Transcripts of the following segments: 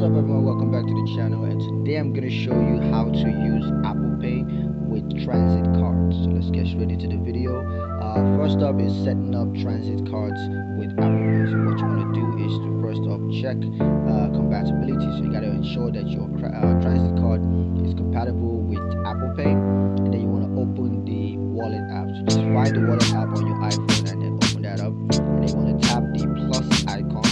What's up everyone, welcome back to the channel, and today I'm going to show you how to use Apple Pay with transit cards. So let's get straight into the video. First up is setting up transit cards with Apple Pay. So what you want to do is to first off check compatibility. So you got to ensure that your transit card is compatible with Apple Pay, and then you want to open the wallet app. So just find the wallet app on your iPhone and then open that up, and then you want to tap the plus icon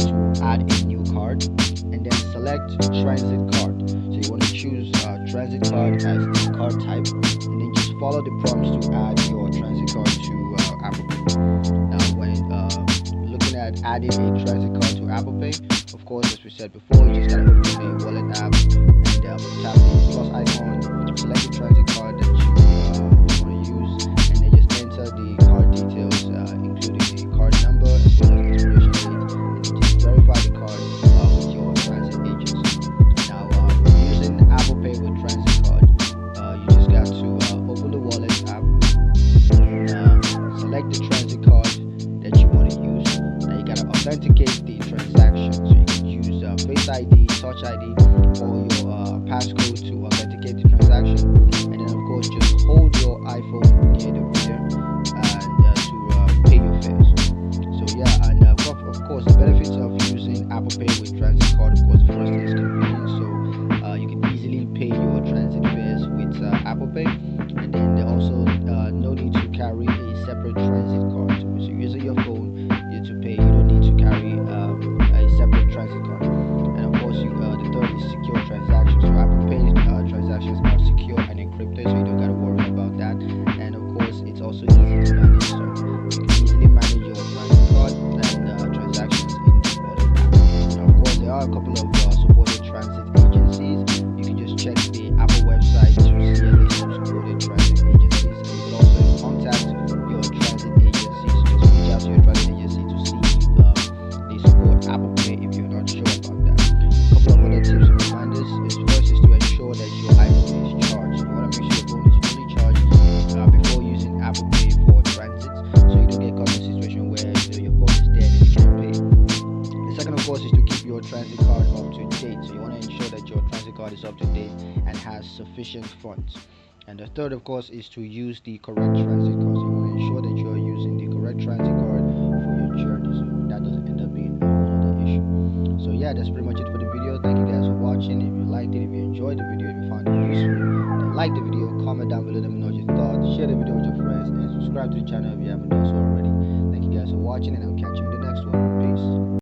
to add a new card, and then select transit card. So you want to choose transit card as the card type, and then just follow the prompts to add your transit card to Apple Pay. Now when looking at adding a transit card to Apple Pay, of course, as we said before, you just gotta open the wallet app and tap the plus icon, select the transit card that you want to use, and then just enter the card details, including the card number as well as expiration date, and then just verify the card with your transit agency. Now, using Apple Pay with transit card, you just got to open the wallet app, select the transit card that you want to use. Now you gotta authenticate the transaction, so you can use Face ID, Touch ID, or your passcode to authenticate the transaction, and then of course just hold your iPhone near the reader and to pay your fares. So yeah, and of course the benefits of using Apple Pay with transit card, of course, the first is convenience. So you can easily pay your transit fares with Apple Pay, and then there also no need to carry a separate transit card. So using your phone to pay, you don't need to carry a separate transit card. And of course, the third is secure transactions. So Apple Pay transactions are secure and encrypted, so you don't gotta worry about that. And of course, it's also easy to manage. So you can easily manage your transit card and transactions in the wallet app. Now, of course, there are a couple of supported transit agencies. You can just check the Apple website to see a list of supported transit agencies. And you can also contact your transit agency. So just reach out to your transit agency to see if they support Apple Pay if you're not sure about that. A couple of other tips and reminders is first is to ensure that your iPhone is charged. You want to make sure your phone is fully charged before using Apple Pay for transit, so you don't get caught in a situation where your phone is dead and you can't pay. The second, of course, is to keep your transit card up to date. So you want to ensure that your transit card is up to date and has sufficient funds. And the third, of course, is to use the correct transit card. So you want to ensure that you are using the correct transit card for your journey, so that doesn't end up being another issue. So yeah, that's pretty much it for the video. Thank you guys for watching. If you liked it, if you enjoyed the video, if you found it useful, then like the video, comment down below, let me know your thoughts, share the video with your friends, and subscribe to the channel if you haven't done so already. Thank you guys for watching, and I'll catch you in the next one. Peace.